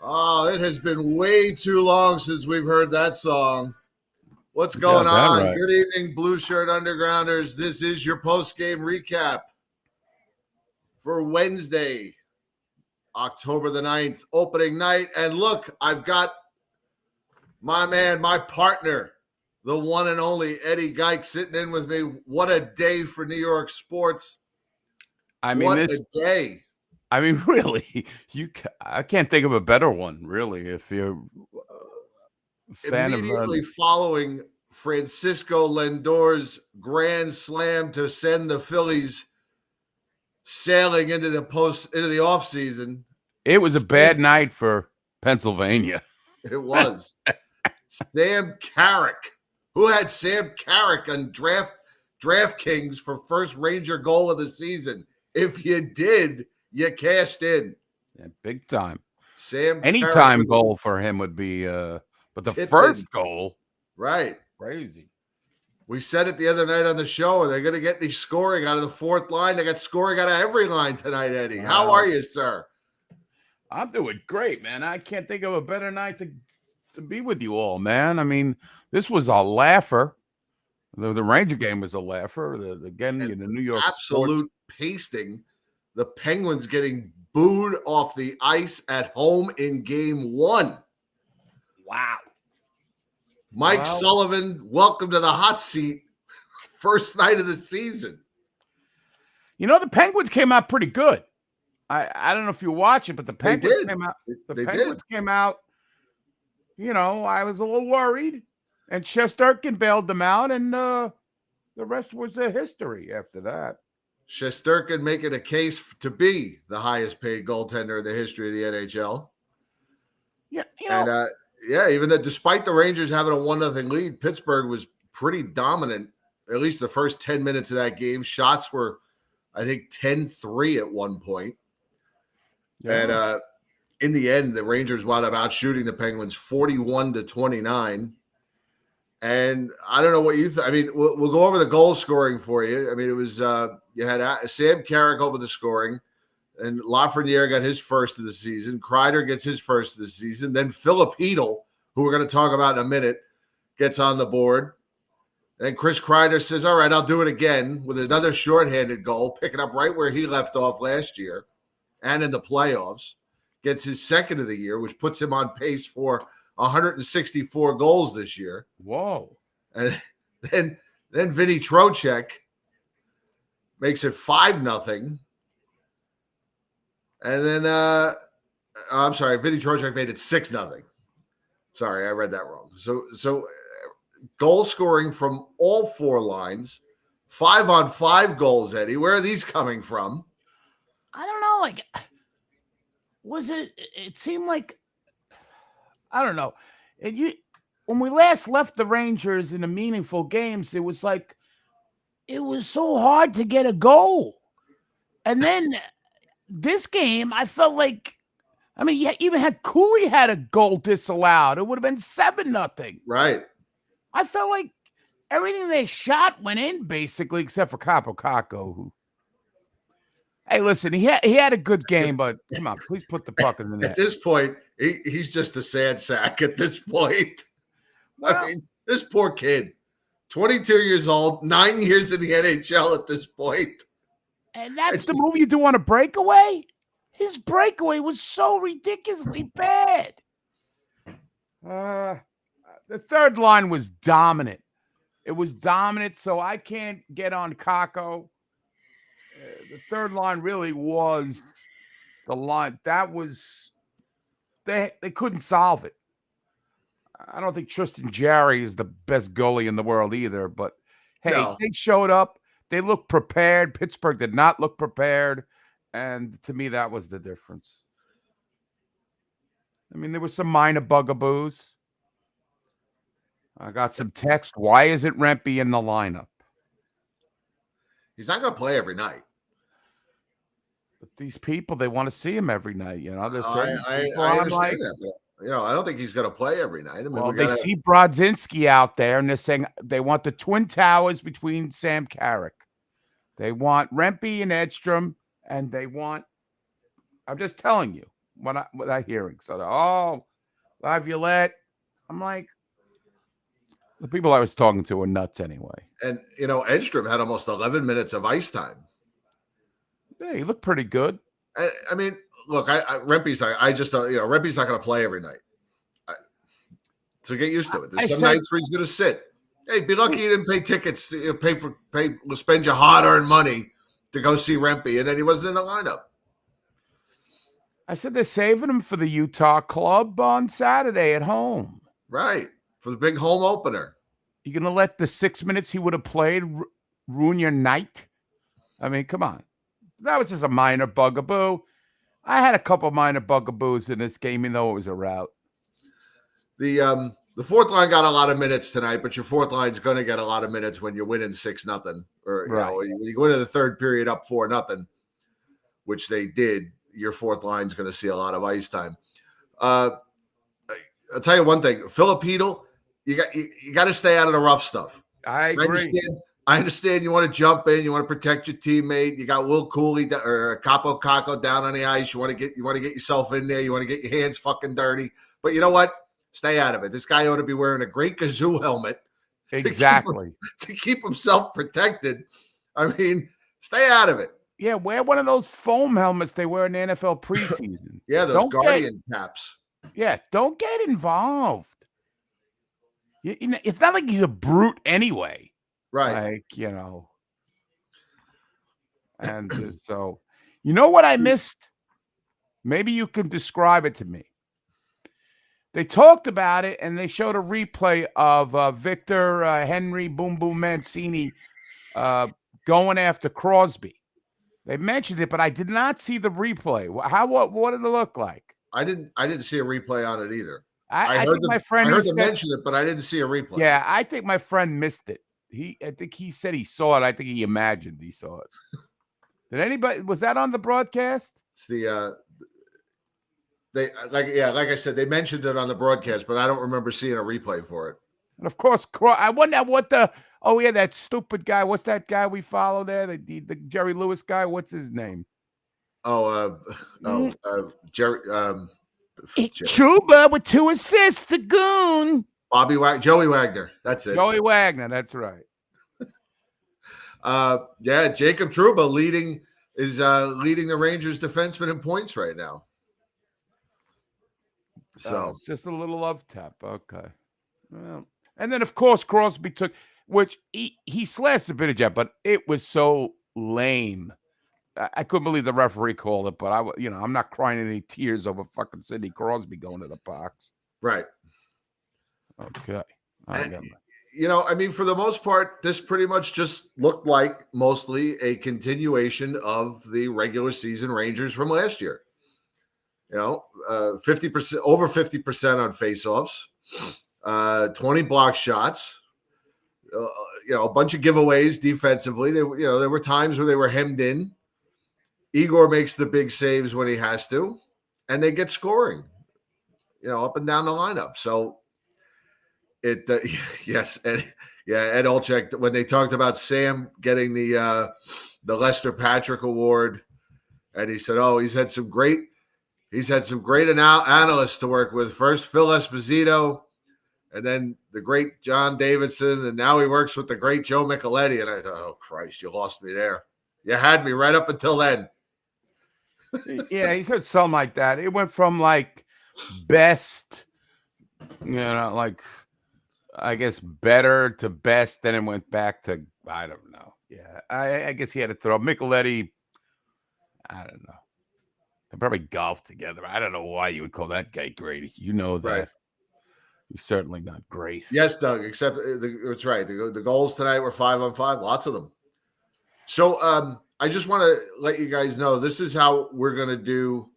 Oh, it has been way too long since we've heard that song. What's Yeah, going that on? right. Good evening, Blue Shirt Undergrounders. This is your post-game recap for Wednesday, October the 9th, opening night. And look, I've got my man, my partner, the one and only Eddie Geik sitting in with me. What a day for New York sports. What a day. I mean, really, I can't think of a better one, really, if you're a fan of Immediately following Francisco Lindor's grand slam to send the Phillies sailing into the offseason. it was a bad night for Pennsylvania. It was. Sam Carrick. Who had Sam Carrick on DraftKings for first Ranger goal of the season? If you did, you cashed in. Yeah, big time. Sam Anytime Carrick goal for him would be but the tipping. first goal, right. Crazy. We said it the other night on the show. They're going to get any scoring out of the fourth line. They got scoring out of every line tonight, Eddie. How are you, sir? I'm doing great, man. I can't think of a better night to be with you all, man. I mean, this was a laugher. The Ranger game was a laugher. The New York absolute pasting. The Penguins getting booed off the ice at home in game one. Wow. Mike Sullivan, welcome to the hot seat. First night of the season. You know, the Penguins came out pretty good. I don't know if you watch it, but the Penguins came out. The Penguins came out. You know, I was a little worried, and Shesterkin bailed them out, and the rest was a history after that. Shesterkin making a case to be the highest paid goaltender in the history of the NHL. Yeah, you know. And even that, despite the Rangers having a 1-0 lead, Pittsburgh was pretty dominant. At least the first 10 minutes of that game. Shots were, I think, 10-3 at one point. Yeah. And in the end, the Rangers wound up out shooting the Penguins 41-29. And I don't know what you think. I mean, we'll go over the goal scoring for you. I mean, it was you had Sam Carrick over the scoring, and Lafreniere got his first of the season. Kreider gets his first of the season. Then Philip Hedl, who we're going to talk about in a minute, gets on the board. And Chris Kreider says, all right, I'll do it again with another shorthanded goal, picking up right where he left off last year and in the playoffs. Gets his second of the year, which puts him on pace for 164 goals this year. Whoa. And then Vinny Trocheck makes it 5-0. And then, I'm sorry, Vinny Trocheck made it 6-0. Sorry, I read that wrong. So goal scoring from all four lines, 5-on-5 goals, Eddie. Where are these coming from? I don't know. Like, it seemed like, I don't know. When we last left the Rangers in the meaningful games, it was so hard to get a goal. And then this game, I felt like, I mean, yeah, even had Cooley had a goal disallowed, it would have been 7-0. Right. I felt like everything they shot went in, basically, except for Capo Caco, who, hey, listen, he had a good game, but come on, please put the puck in the net. At this point, he's just a sad sack at this point. Well, I mean, this poor kid, 22 years old, 9 years in the NHL at this point. And that's the move you do on a breakaway? His breakaway was so ridiculously bad. The third line was dominant. It was dominant, so I can't get on Kako. The third line really was the line. That was they couldn't solve it. I don't think Tristan Jarry is the best goalie in the world either, but hey, They showed up. They looked prepared. Pittsburgh did not look prepared, and to me, that was the difference. I mean, there was some minor bugaboos. I got some text. Why isn't Rempe in the lineup? He's not going to play every night. But these people, they want to see him every night. You know, they're saying, I understand that. But, I don't think he's going to play every night. I mean, they see Brodzinski out there, and they're saying they want the Twin Towers between Sam Carrick. They want Rempe and Edstrom, and they want, I'm just telling you, without hearing. So, Laviolette. I'm like, the people I was talking to were nuts anyway. And, Edstrom had almost 11 minutes of ice time. Yeah, he looked pretty good. I mean, look, Rempe's, Rempe's not going to play every night. So get used to it. There's some nights where he's going to sit. Hey, be lucky you didn't pay tickets, spend your hard-earned money to go see Rempe, and then he wasn't in the lineup. I said they're saving him for the Utah club on Saturday at home. Right, for the big home opener. You going to let the 6 minutes he would have played ruin your night? I mean, come on. That was just a minor bugaboo. I had a couple minor bugaboos in this game, even though it was a rout. The fourth line got a lot of minutes tonight, but your fourth line's going to get a lot of minutes when you're winning 6-0, or when you go into the third period up 4-0, which they did. Your fourth line's going to see a lot of ice time. I'll tell you one thing, Filipino, you got to stay out of the rough stuff. I agree. I understand you want to jump in, you want to protect your teammate. You got Will Cooley or Capo Caco down on the ice. You want to get yourself in there. You want to get your hands fucking dirty. But you know what? Stay out of it. This guy ought to be wearing a great kazoo helmet. Exactly. To keep himself protected. I mean, stay out of it. Yeah, wear one of those foam helmets they wear in the NFL preseason. Yeah, those Guardian caps. Yeah, don't get involved. It's not like he's a brute anyway. Right. And so, you know what I missed? Maybe you can describe it to me. They talked about it, and they showed a replay of Victor Henry Boom Boom Mancini going after Crosby. They mentioned it, but I did not see the replay. What did it look like? I didn't see a replay on it either. I think my friend mention it, but I didn't see a replay. Yeah, I think my friend missed it. I think he said he saw it. I think he imagined he saw it. Did anybody? Was that on the broadcast? It's like I said, they mentioned it on the broadcast, but I don't remember seeing a replay for it. And of course, I wonder what that stupid guy. What's that guy we follow there? The Jerry Lewis guy. What's his name? Jerry. Trouba with 2 assists. The goon. Joey Wagner. That's it. Joey Wagner. That's right. Jacob Trouba leading the Rangers defenseman in points right now. So it's just a little love tap. Okay. Well, and then of course Crosby took, which he slashed a bit of jet, but it was so lame. I couldn't believe the referee called it, but I'm not crying any tears over fucking Sidney Crosby going to the box. Right. Okay. For the most part, this pretty much just looked like mostly a continuation of the regular season Rangers from last year. 50%, over 50% on faceoffs, 20 block shots, a bunch of giveaways defensively. There were times where they were hemmed in. Igor makes the big saves when he has to, and they get scoring, up and down the lineup. So yes. And Ed Olczyk, when they talked about Sam getting the Lester Patrick Award, and he said, he's had some great analysts to work with. First, Phil Esposito, and then the great John Davidson, and now he works with the great Joe Micheletti. And I thought, oh, Christ, you lost me there. You had me right up until then. Yeah, he said something like that. It went from like best, like I guess better to best. Then it went back to, I don't know. Yeah, I guess he had to throw Micheletti. I don't know. They probably golfed together. I don't know why you would call that guy great. You know that. Right. He's certainly not great. Yes, Doug, except it's right. The goals tonight were 5-on-5, lots of them. So I just want to let you guys know this is how we're going to do,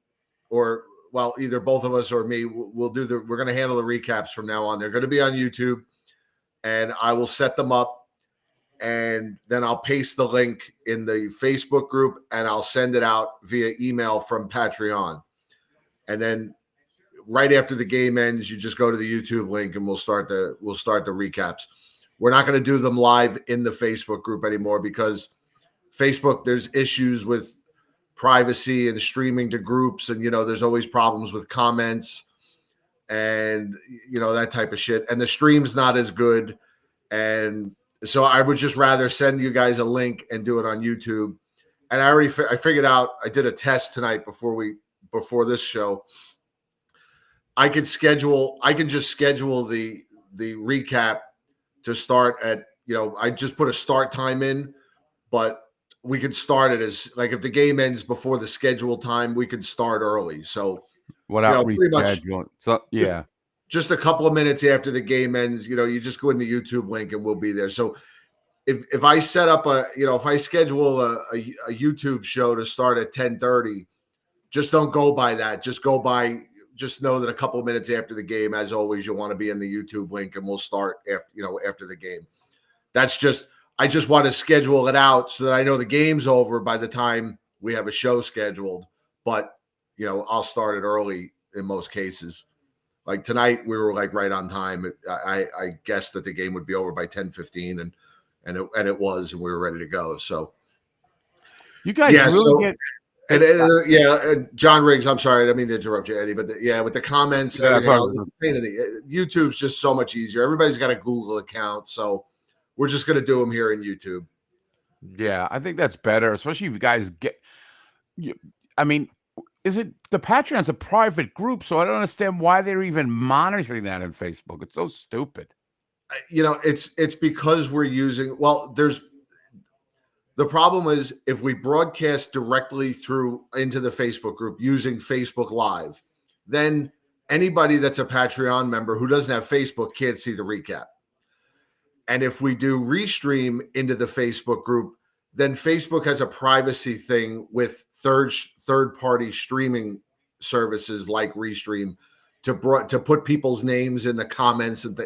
either both of us or me will do we're going to handle the recaps from now on. They're going to be on YouTube, and I will set them up, and then I'll paste the link in the Facebook group, and I'll send it out via email from Patreon. And then right after the game ends, you just go to the YouTube link, and we'll start the recaps. We're not going to do them live in the Facebook group anymore because Facebook, there's issues with privacy and streaming to groups, and there's always problems with comments and that type of shit. And the stream's not as good, and so I would just rather send you guys a link and do it on YouTube. And I figured out. I did a test tonight before this show. I can just schedule the recap to start at, I just put a start time in, but we could start it as like if the game ends before the scheduled time, we could start early. So without rescheduling. So yeah. Just a couple of minutes after the game ends, you just go in the YouTube link and we'll be there. So if I set up if I schedule a YouTube show to start at 10:30, just don't go by that. Just know that a couple of minutes after the game, as always, you'll want to be in the YouTube link, and we'll start after the game. I just want to schedule it out so that I know the game's over by the time we have a show scheduled. But I'll start it early in most cases. Like tonight, we were like right on time. I guessed that the game would be over by 10:15, and it was, and we were ready to go. So you guys get. And John Riggs, I'm sorry, I didn't mean to interrupt you, Eddie, but with the comments and everything else, YouTube's just so much easier. Everybody's got a Google account, so we're just going to do them here in YouTube. Yeah, I think that's better, especially if you guys I mean, is it the Patreon's a private group, so I don't understand why they're even monitoring that on Facebook. It's so stupid. It's because we're using, the problem is if we broadcast directly into the Facebook group using Facebook Live, then anybody that's a Patreon member who doesn't have Facebook can't see the recap. And if we do restream into the Facebook group, then Facebook has a privacy thing with third-party streaming services like Restream to put people's names in the comments and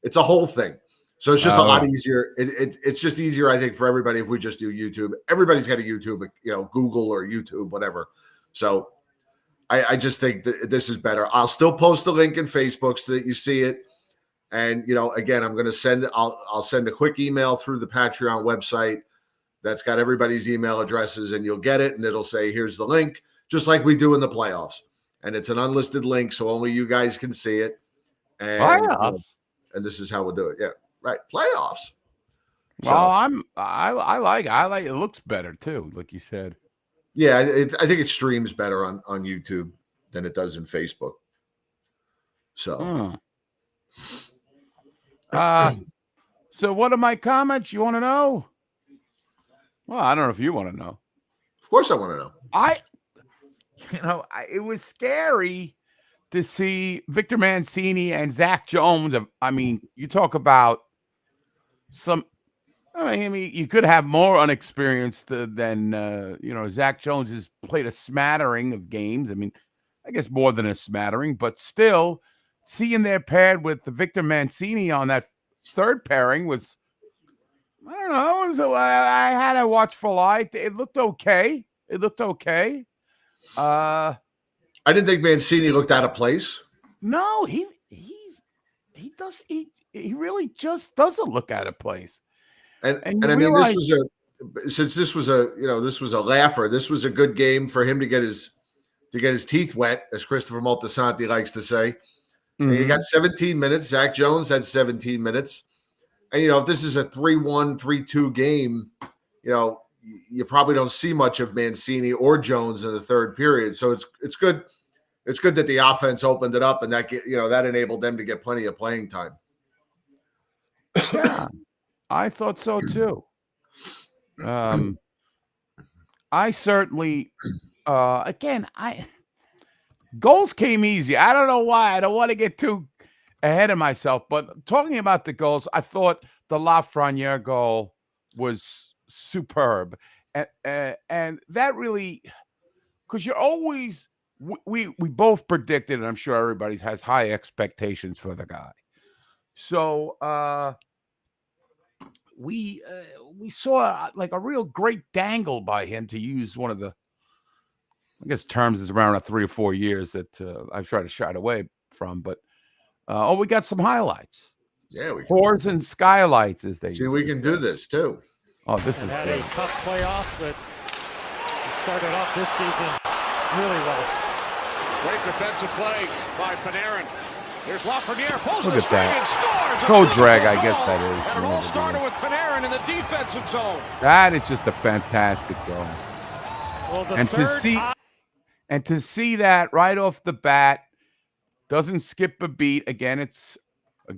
it's a whole thing. So it's just a lot easier. It's just easier, I think, for everybody if we just do YouTube. Everybody's got a YouTube, Google or YouTube, whatever. So I just think that this is better. I'll still post the link in Facebook so that you see it. And again, I'm going to I'll send a quick email through the Patreon website that's got everybody's email addresses, and you'll get it, and it'll say, "Here's the link," just like we do in the playoffs. And it's an unlisted link, so only you guys can see it. And and this is how we'll do it. Yeah. Right, playoffs. Well, I like it. Looks better too, like you said. Yeah, I think it streams better on YouTube than it does in Facebook. So, so what are my comments? You want to know? Well, I don't know if you want to know. Of course, I want know. to know. It was scary to see Victor Mancini and Zach Jones. I mean, you talk about you could have more unexperienced than Zach Jones has played a smattering of games. I mean, I guess more than a smattering, but still seeing their paired with Victor Mancini on that third pairing was, I don't know. I had a watchful eye. It looked okay. I didn't think Mancini looked out of place. No, he really just doesn't look out of place. And I mean, this was a laugher. This was a good game for him to get his teeth wet, as Christopher Moltisanti likes to say. Mm-hmm. And he got 17 minutes. Zach Jones had 17 minutes. And if this is a 3-1, 3-2 game, you probably don't see much of Mancini or Jones in the third period. So it's good. It's good that the offense opened it up, and that enabled them to get plenty of playing time. Yeah, I thought so too. I certainly, goals came easy. I don't know why. I don't want to get too ahead of myself, but talking about the goals, I thought the Lafreniere goal was superb, and that really, because you're always. We both predicted, and I'm sure everybody has high expectations for the guy. So we saw like a real great dangle by him, to use one of the, I guess, terms is around 3 or 4 years that I've tried to shy away from. But we got some highlights. Yeah, we Whores and skylights, as they see. We can do this too. Oh, this is had a tough playoff, but started off this season really well. Great defensive play by Panarin. Here's Lafreniere, pulls Look the at string that. and scores. Toe drag, I goal. guess that is. And it all started with Panarin in the defensive zone. That is just a fantastic goal. Well, the And to see that right off the bat, doesn't skip a beat. It's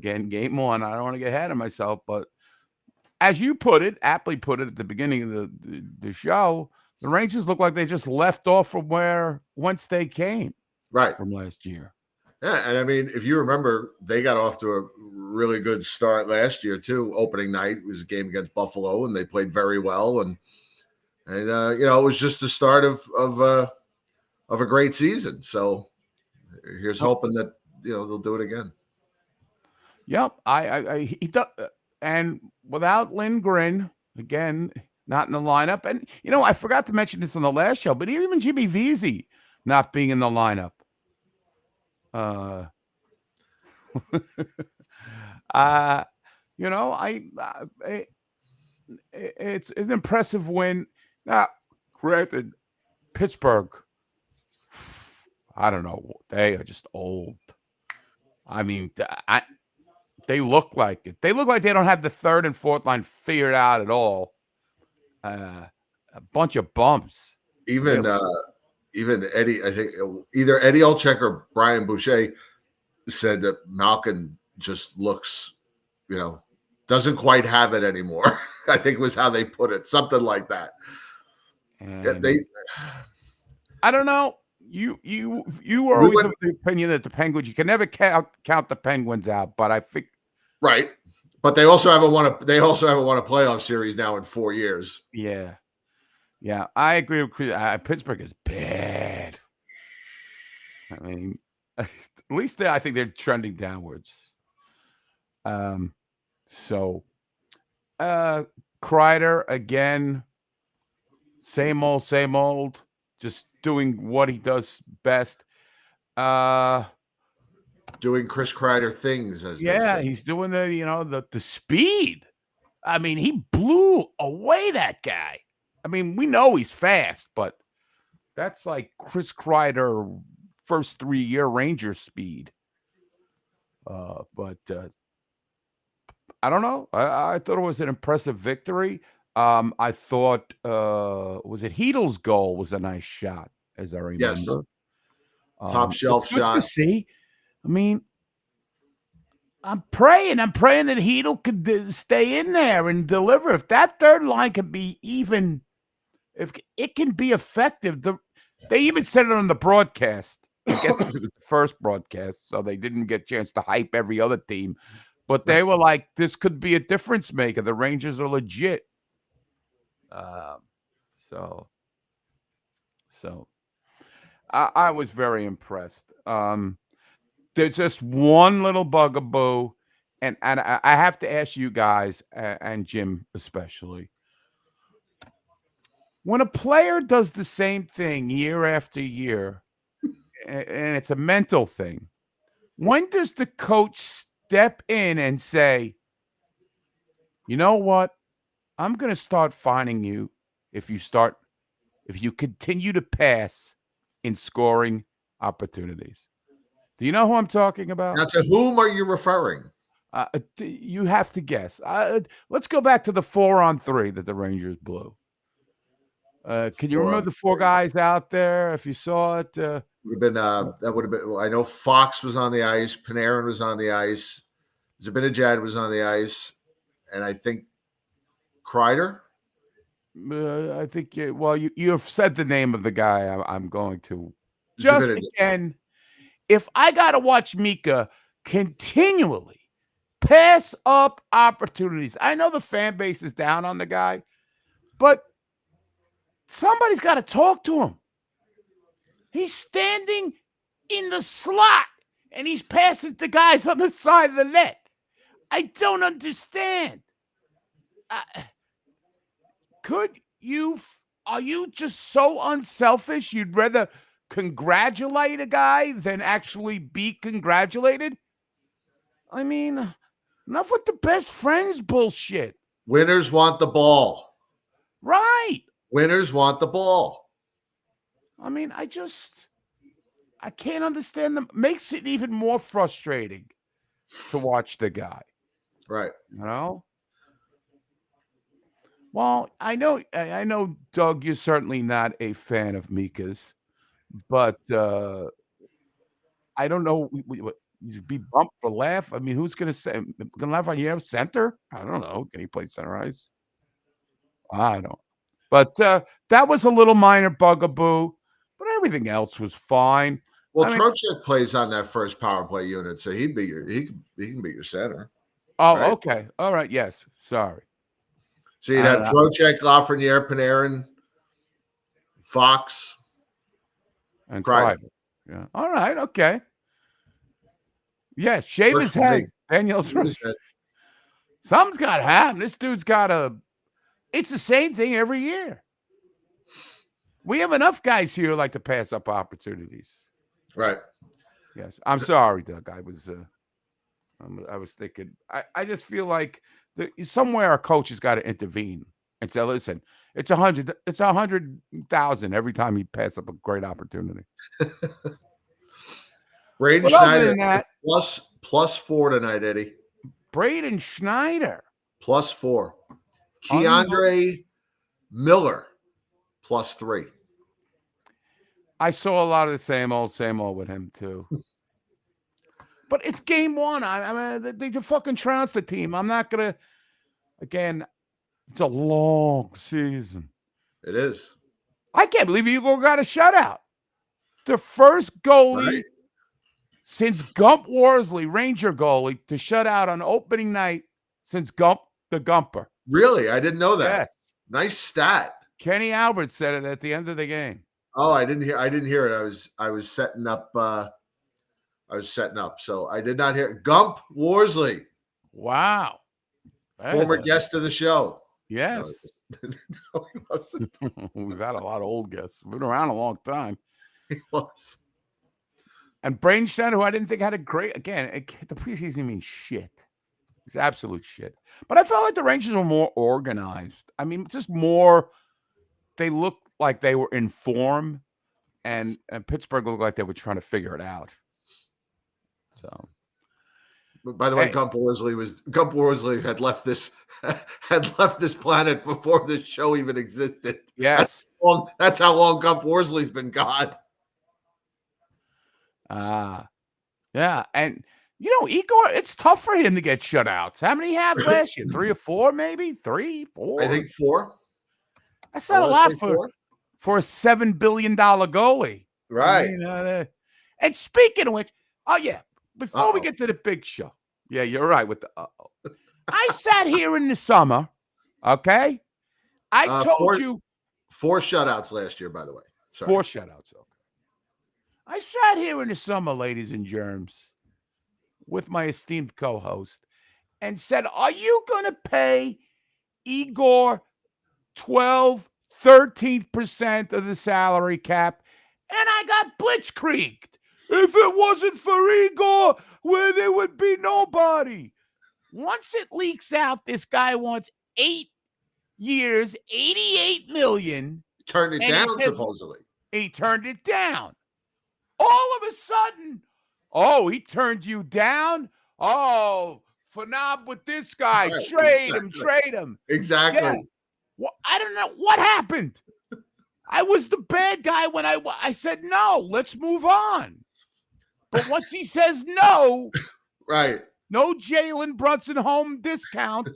game one. I don't want to get ahead of myself, but as you put it, aptly put it at the beginning of the show, the Rangers look like they just left off from whence they came Right. from last year. Yeah, and I mean, if you remember, they got off to a really good start last year too. Opening night was a game against Buffalo, and they played very well. And it was just the start of a great season. So here's hoping that they'll do it again. Yep, he does, and without Lindgren again, not in the lineup. And I forgot to mention this on the last show, but even Jimmy Vesey not being in the lineup. It's an impressive win. Now, granted, Pittsburgh, I don't know, they are just old. I mean, they look like it. They look like they don't have the third and fourth line figured out at all. A bunch of bumps. Even Eddie, I think either Eddie Olczyk or Brian Boucher said that Malkin just looks, doesn't quite have it anymore. I think was how they put it, something like that. And Yeah, I don't know. You are always of the opinion that the Penguins, you can never count the Penguins out, but I think right. But they also haven't won a playoff series now in 4 years. Yeah, I agree with Chris. Pittsburgh is bad. I mean, at least I think they're trending downwards. So, Kreider again, same old, just doing what he does best. Doing Chris Kreider things, as they say. He's doing the speed. I mean, he blew away that guy. I mean, we know he's fast, but that's like Chris Kreider first 3-year Ranger speed. But I don't know. I thought it was an impressive victory. I thought was it Heedle's goal was a nice shot, as I remember. Yes. Top shelf shot. To see. I mean, I'm praying that Heedle could stay in there and deliver. If that third line can be even, if it can be effective, they even said it on the broadcast. I guess it was the first broadcast, so they didn't get a chance to hype every other team. But they were like, this could be a difference maker. The Rangers are legit. So I was very impressed. There's just one little bugaboo, and I have to ask you guys, and Jim especially, when a player does the same thing year after year, and it's a mental thing, when does the coach step in and say, you know what, I'm going to start fining you if you continue to pass in scoring opportunities? Do you know who I'm talking about? Now, to whom are you referring? You have to guess. Let's go back to the 4-on-3 that the Rangers blew. Can you remember the 4 guys out there? If you saw it, that would have been. Well, I know Fox was on the ice, Panarin was on the ice, Zibanejad was on the ice, and I think Kreider. I think. You have said the name of the guy. I'm going to just Zibanejad. again. If I got to watch Mika continually pass up opportunities, I know the fan base is down on the guy, but somebody's got to talk to him. He's standing in the slot, and he's passing to guys on the side of the net. I don't understand. Are you just so unselfish? You'd rather congratulate a guy than actually be congratulated? I mean, enough with the best friends bullshit. Winners want the ball. Right. Winners want the ball. I mean, I can't understand them. Makes it even more frustrating to watch the guy, Right. you know? Well, I know, Doug, you're certainly not a fan of Mika's, but I don't know. He'd be bumped for laugh. I mean, who's gonna laugh on you? Have center? I don't know. Can he play center ice? I don't. But that was a little minor bugaboo, but everything else was fine. Well, I mean, Trocheck plays on that first power play unit, so he can be your center. oh, right? okay, all right, yes. Sorry, So you'd have Trocheck, Lafreniere, Panarin, Fox, and Kreider. Kreider. Yeah. All right. Okay. Yeah. Shave Works his for me. head. Daniel's right. Something's got to happen. This dude's got a. It's the same thing every year. We have enough guys here who like to pass up opportunities. Right. Yes. I'm sorry, Doug. I was thinking. I just feel like somewhere our coach has got to intervene and say, "Listen, it's 100,000 every time he passes up a great opportunity." Braden But other Schneider than that, +4 tonight, Eddie. Braden Schneider +4. Keandre Miller +3. I saw a lot of the same old with him too. But it's game one. I mean, they just fucking trounced the team. I'm not gonna. Again, it's a long season. It is. I can't believe Igor got a shutout. The first goalie since Gump Worsley, Ranger goalie, to shut out on opening night since Gump the Gumper. Really? I didn't know that. Yes. Nice stat. Kenny Albert said it at the end of the game. Oh, I didn't hear it. I was setting up so I did not hear it. Gump Worsley. Wow. Former guest of the show. Yes. No, he wasn't. We've had a lot of old guests. We've been around a long time. He was. And Braden Schneider, who I didn't think had a great, again, the preseason means shit. It's absolute shit. But I felt like the Rangers were more organized. I mean, just more, they looked like they were in form, and Pittsburgh looked like they were trying to figure it out. So, But by the way, Gump Worsley had left this planet before this show even existed. yes. That's how long Gump Worsley's been gone. Yeah. And, Igor, it's tough for him to get shutouts. How many have last year? 3 or 4, maybe? 3, 4? I think 4. That's not a lot for a $7 billion goalie. Right. I mean, and speaking of which, before we get to the big show. Yeah, you're right with the I sat here in the summer, okay? I told you 4 shutouts last year, by the way. Sorry. 4 shutouts, okay. I sat here in the summer, ladies and germs, with my esteemed co-host and said, are you going to pay Igor 12, 13% of the salary cap? And I got blitzkrieged. If it wasn't for Igor, where there would be nobody. Once it leaks out, this guy wants 8 years, $88 million. Turned it down, supposedly. He turned it down. All of a sudden, he turned you down? Oh, Phenob with this guy. Right, trade him. Exactly. Yeah. Well, I don't know what happened. I was the bad guy when I said, no, let's move on. But once he says no, right. No Jalen Brunson home discount,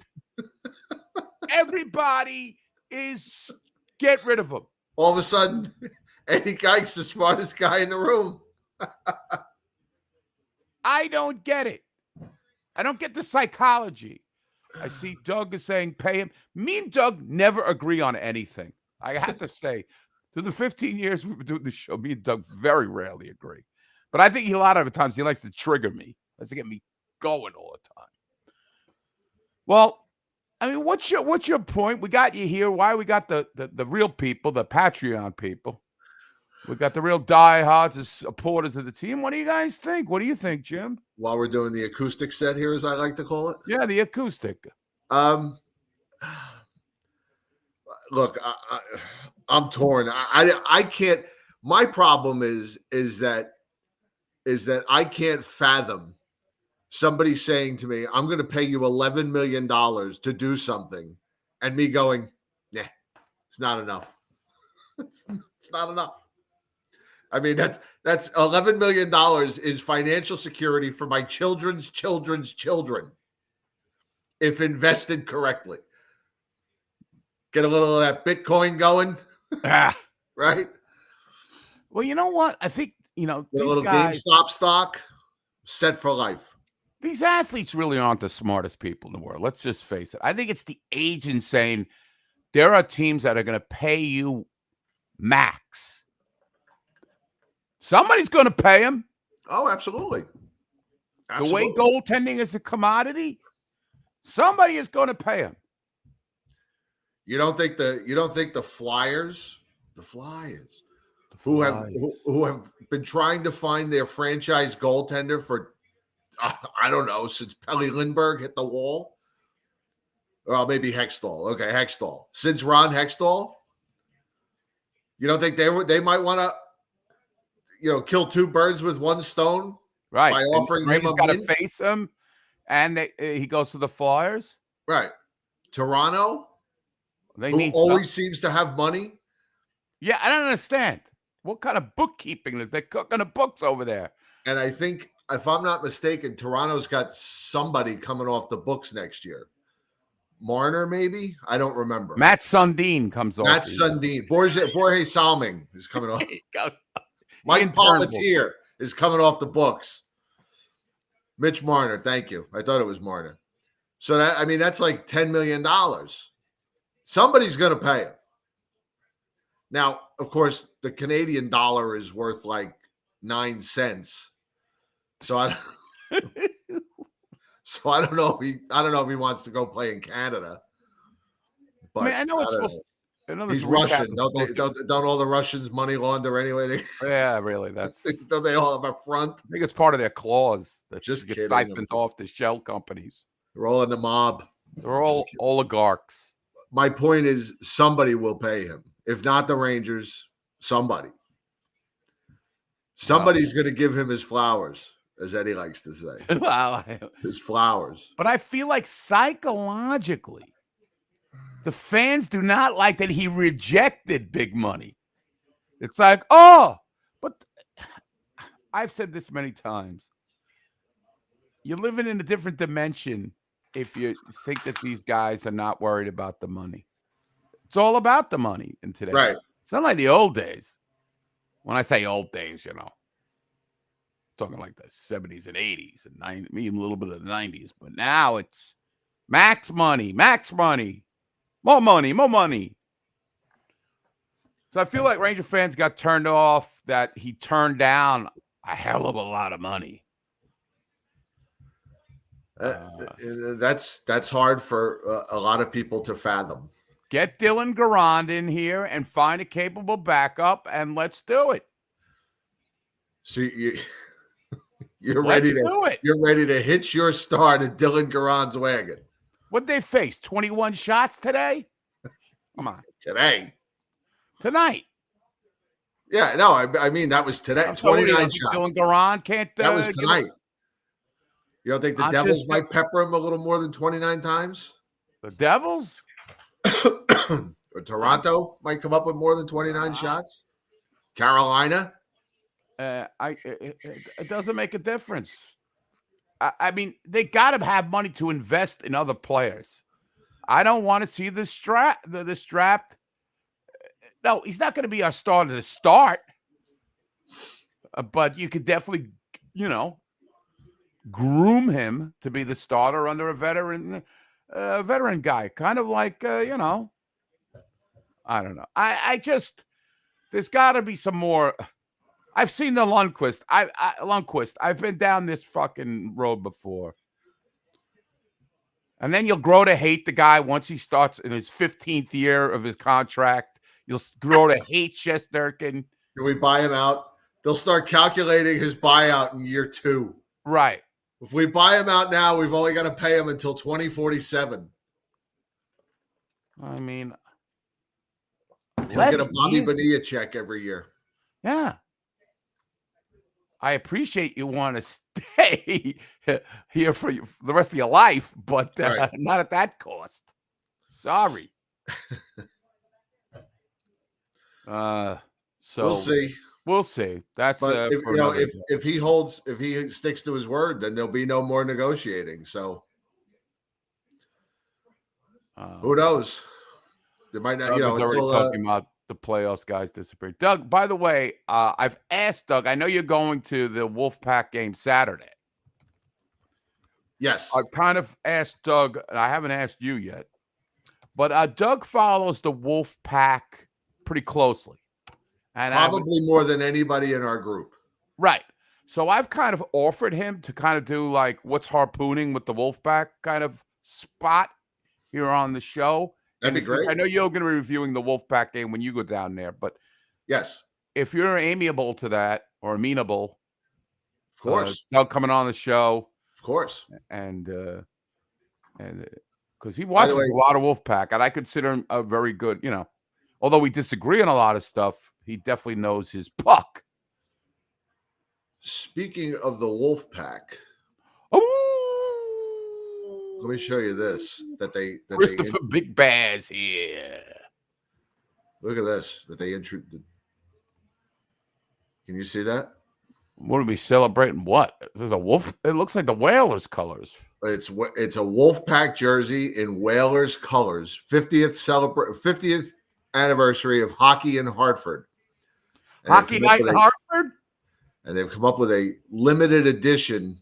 everybody is get rid of him. All of a sudden, Eddie Geik's the smartest guy in the room. I don't get it. I don't get the psychology. I see Doug is saying pay him. Me and Doug never agree on anything. I have to say, through the 15 years we've been doing the show, me and Doug very rarely agree. But I think a lot of the times he likes to trigger me. Likes to get me going all the time. Well, I mean, what's your point? We got you here. Why we got the real people, the Patreon people. We got the real diehards, the supporters of the team. What do you guys think? What do you think, Jim? While we're doing the acoustic set here, as I like to call it. Yeah, the acoustic. Look, I'm torn. I can't. My problem is that I can't fathom somebody saying to me, I'm going to pay you $11 million to do something, and me going, nah, it's not enough. It's not enough. I mean, that's $11 million is financial security for my children's children if invested correctly. Get a little of that Bitcoin going, right? Well, you know what? I think, Get a these little guys, GameStop stock, set for life. these athletes really aren't the smartest people in the world. Let's just face it. I think it's the agent saying there are teams that are going to pay you max. Somebody's going to pay him. Oh, absolutely. The way goaltending is a commodity, somebody is going to pay him. You don't think the Flyers, who have been trying to find their franchise goaltender for I don't know, since Pelle Lindbergh hit the wall? Well, maybe Hextall. Okay, Hextall. Since Ron Hextall, you don't think they might want to, kill two birds with one stone, Right? By offering him a got to mint? face him, and he goes to the Flyers. Right? Toronto, They who need always seems to have money. Yeah, I don't understand what kind of bookkeeping is they cooking the books over there. And I think, if I'm not mistaken, Toronto's got somebody coming off the books next year. Marner, maybe? I don't remember. Matt Sundin comes off. Matt Sundin. Jorge Salming is coming off. Mike Ian Palmatier is coming off the books. Mitch Marner, thank you. I thought it was Marner. So that's like $10 million. Somebody's going to pay him. Now, of course, the Canadian dollar is worth like 9 cents. So I don't know if he wants to go play in Canada. But I know it's supposed. He's Russian. Don't all the Russians money launder anyway? Yeah, really. Don't they all have a front? I think it's part of their clause that Just gets kidding. siphoned off the shell companies. They're all in the mob. They're all oligarchs. My point is, somebody will pay him. If not the Rangers, somebody. Somebody's going to give him his flowers, as Eddie likes to say. Wow. His flowers. But I feel like psychologically, the fans do not like that he rejected big money. It's like, but I've said this many times. You're living in a different dimension if you think that these guys are not worried about the money. It's all about the money in today. Right. It's not like the old days. When I say old days, talking like the 70s and 80s and 90s, even a little bit of the 90s. But now it's max money, more money. So I feel like Ranger fans got turned off that he turned down a hell of a lot of money. That's hard for a lot of people to fathom. Get Dylan Garand in here and find a capable backup, and let's do it. So you're ready to hitch your star to Dylan Garand's wagon. What'd they face? 21 shots today? Come on. Tonight. Yeah, no, I mean, that was today. 29 shots. Dylan Garand can't. That was tonight. You don't think the Devils might pepper him a little more than 29 times? The Devils? Or Toronto might come up with more than 29 shots? Carolina? It doesn't make a difference. I mean, they got to have money to invest in other players. I don't want to see the strapped. No, he's not going to be our starter to start. But you could definitely, groom him to be the starter under a veteran guy. Kind of like, I don't know. I just, there's got to be some more. I've seen the Lundqvist. Lundqvist. I've been down this fucking road before. And then you'll grow to hate the guy once he starts in his 15th year of his contract. You'll grow to hate Shesterkin. Can we buy him out? They'll start calculating his buyout in year 2. Right. If we buy him out now, we've only got to pay him until 2047. I mean, he'll get a Bobby Bonilla check every year. Yeah. I appreciate you want to stay here for the rest of your life, but Right. not at that cost. Sorry. So We'll see. We'll see. That's But if, for you know, another day. if he sticks to his word, then there'll be no more negotiating. So who knows? There might not, Doug you know, was already until talking about the playoffs guys disappear. Doug, by the way, I've asked Doug. I know you're going to the Wolfpack game Saturday. yes, I've kind of asked Doug, and I haven't asked you yet, but Doug follows the Wolfpack pretty closely. And probably more than anybody in our group. right. So I've kind of offered him to kind of do like what's harpooning with the Wolfpack kind of spot here on the show. That'd be great. I know you're going to be reviewing the Wolfpack game when you go down there, but Yes, if you're amiable to that or amenable, of course, Doug coming on the show, of course. and because he watches way, a lot of Wolfpack, and I consider him a very good, although we disagree on a lot of stuff, he definitely knows his puck. Speaking of the Wolfpack, Oh, let me show you this. Christopher Big Bears here. Look at this. That they introduced. Can you see that? What are we celebrating? What? There's a wolf. It looks like the Whalers colors. It's a Wolfpack jersey in Whalers colors. 50th anniversary of hockey in Hartford. And Hockey night in Hartford. And they've come up with a limited edition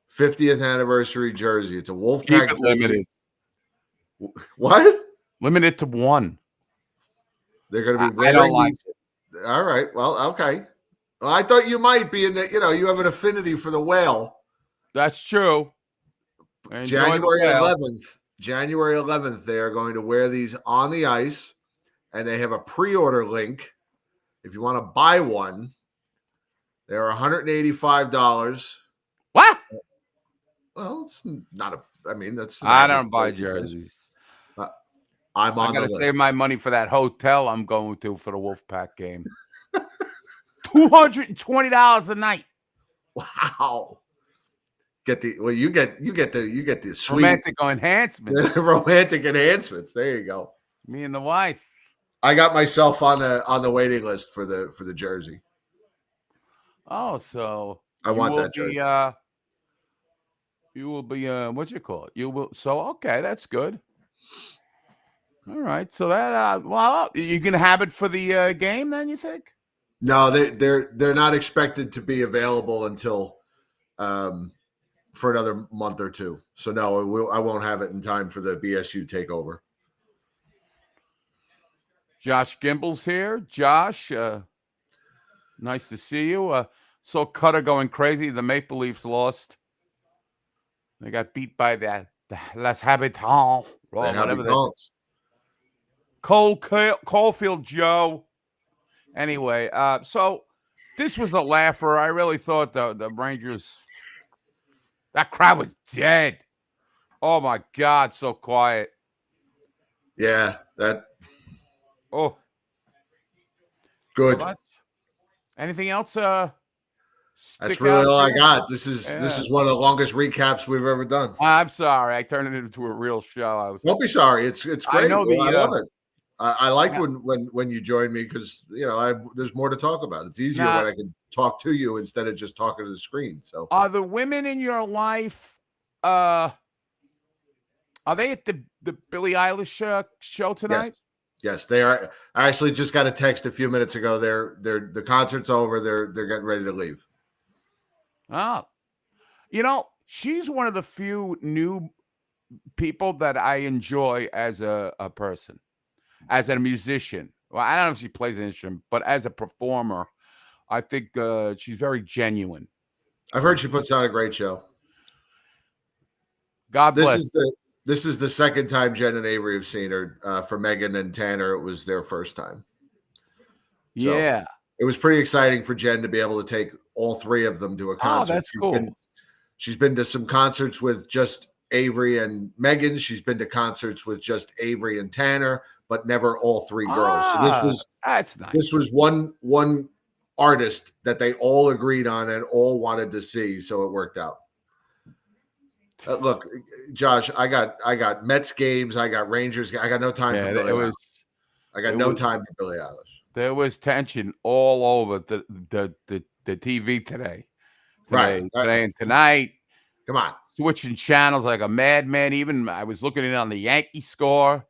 50th anniversary jersey. It's a Wolfpack jersey. Limited. What? Limited to one. They're going to be I don't wearing like these. All right. Well, okay. Well, I thought you might be in that. You have an affinity for the whale. That's true. January 11th, they are going to wear these on the ice, and they have a pre-order link. If you want to buy one, they're $185. What? Well, it's not a. I mean, that's. I don't buy jerseys. I'm going to save my money for that hotel I'm going to for the Wolfpack game. $220 a night. Wow. You get the sweet romantic enhancements. Romantic enhancements. There you go. Me and the wife. I got myself on the waiting list for the jersey. Oh, so I want that jersey. You will be what you call it? You will. So okay, that's good. All right. So that well, you can have it for the game then, you think? No, they're not expected to be available until for another month or two. So no, I won't have it in time for the BSU takeover. Josh Gimbel's here. Josh, nice to see you. So Cutter going crazy. The Maple Leafs lost. They got beat by the Les Habitants. Caulfield Joe. Anyway, so this was a laugher. I really thought the Rangers, that crowd was dead. Oh my God, so quiet. Yeah, that. Oh, good. Anything else? That's really all I got. This is one of the longest recaps we've ever done. I'm sorry, I turned it into a real show. Don't be sorry. It's great. I love it. I like when you join me because there's more to talk about. It's easier when I can talk to you instead of just talking to the screen. So, are the women in your life? Are they at the Billie Eilish show tonight? Yes, they are. I actually just got a text a few minutes ago. The concert's over. They're getting ready to leave. Oh, she's one of the few new people that I enjoy as a person, as a musician. Well, I don't know if she plays an instrument, but as a performer, I think she's very genuine. I've heard she puts on a great show. God bless. This is the second time Jen and Avery have seen her. For Megan and Tanner, it was their first time. So yeah. It was pretty exciting for Jen to be able to take all three of them to a concert. Oh, that's cool. She's been to some concerts with just Avery and Megan. She's been to concerts with just Avery and Tanner, but never all three girls. So that's nice. This was one artist that they all agreed on and all wanted to see, so it worked out. Look, Josh, I got Mets games, I got Rangers. I got no time for Billie Eilish. I got no time for Billie Eilish. There was tension all over the TV today, Right. today and tonight. Come on, switching channels like a madman. Even I was looking in on the Yankee score.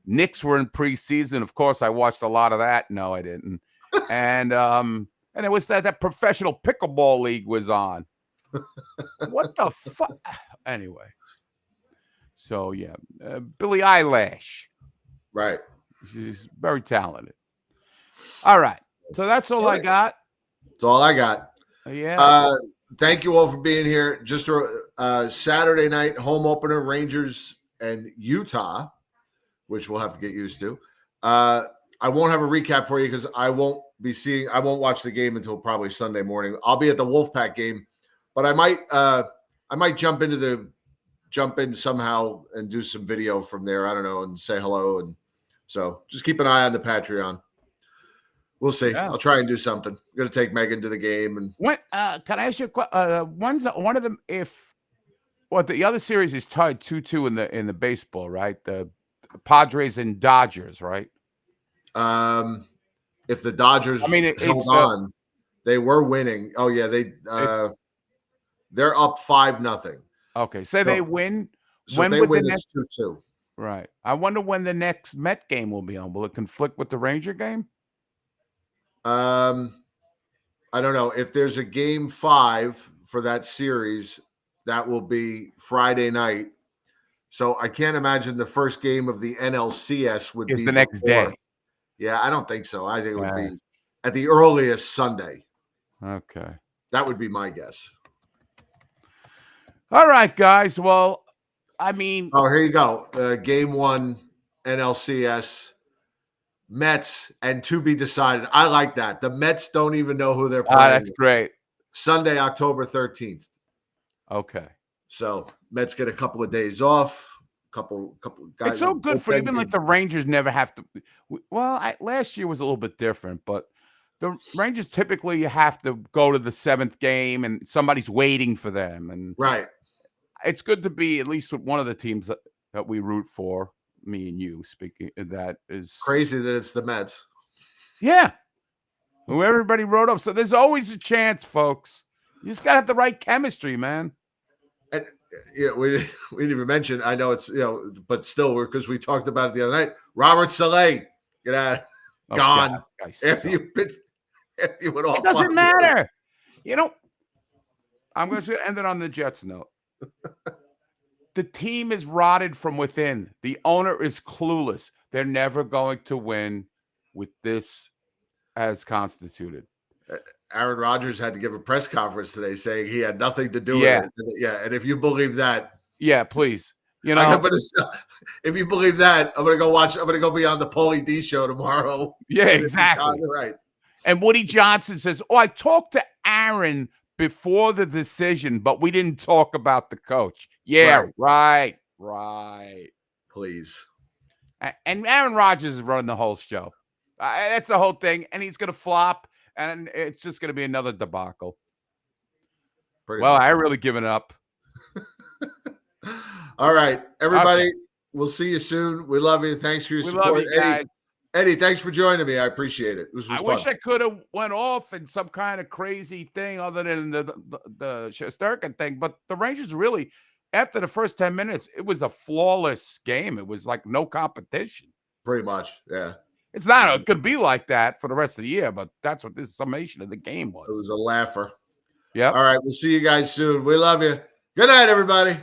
Knicks were in preseason. Of course, I watched a lot of that. No, I didn't. And it was that professional pickleball league was on. What the fuck? Anyway, so yeah, Billie Eilish. Right. She's very talented. All right. So that's all I got. That's all I got. Yeah. Thank you all for being here. Just a Saturday night home opener, Rangers and Utah, which we'll have to get used to. I won't have a recap for you because I won't watch the game until probably Sunday morning. I'll be at the Wolfpack game, but I might jump in somehow and do some video from there. I don't know, and say hello. And so just keep an eye on the Patreon. We'll see. Yeah. I'll try and do something. I'm going to take Megan to the game. And when can I ask you a question? One of them, the other series is tied 2-2 in the baseball, right? The Padres and Dodgers, right? If the Dodgers held on, they were winning. Oh yeah, they're up 5-0. Okay, say they win. So when they win, it's 2-2. Right. I wonder when the next Met game will be on. Will it conflict with the Ranger game? I don't know. If there's a game 5 for that series, that will be Friday night. So I can't imagine the first game of the NLCS would be the next day. Yeah, I don't think so. I think it would be at the earliest Sunday. Okay. That would be my guess. All right, guys. Well, I mean. Oh, here you go. Game 1, NLCS. Mets and to be decided. I like that. The Mets don't even know who they're playing. That's great. Sunday, October 13th. Okay. So Mets get a couple of days off. Couple guys. It's so good for even like the Rangers never have to. Well, last year was a little bit different, but the Rangers typically have to go to the 7th game and somebody's waiting for them. And right. It's good to be at least with one of the teams that we root for. Me and you speaking, that is crazy that it's the Mets. Yeah. Who everybody wrote up. So there's always a chance, folks. You just got to have the right chemistry, man. And we didn't even mention, I know it's, but still, because we talked about it the other night. Robert Saleh, get out. Gone. After you went off. It doesn't matter. I'm going to end it on the Jets note. The team is rotted from within. The owner is clueless. They're never going to win with this as constituted. Aaron Rodgers had to give a press conference today saying he had nothing to do with it. Yeah, and if you believe that. Yeah, please. If you believe that, I'm going to go be on the Paulie D show tomorrow. Yeah, exactly. Right. And Woody Johnson says, I talked to Aaron before the decision, but we didn't talk about the coach. Yeah, right. Please. And Aaron Rodgers is running the whole show. That's the whole thing. And he's going to flop, and it's just going to be another debacle. Pretty much. I really given up. All right, everybody. Okay. We'll see you soon. We love you. Thanks for your support. Love you guys. Eddie, thanks for joining me. I appreciate it. This was fun. Wish I could have went off in some kind of crazy thing other than the Shesterkin thing. But the Rangers really, after the first 10 minutes, it was a flawless game. It was like no competition. Pretty much, yeah. It's not going to be like that for the rest of the year, but that's what this summation of the game was. It was a laugher. Yeah. All right, we'll see you guys soon. We love you. Good night, everybody.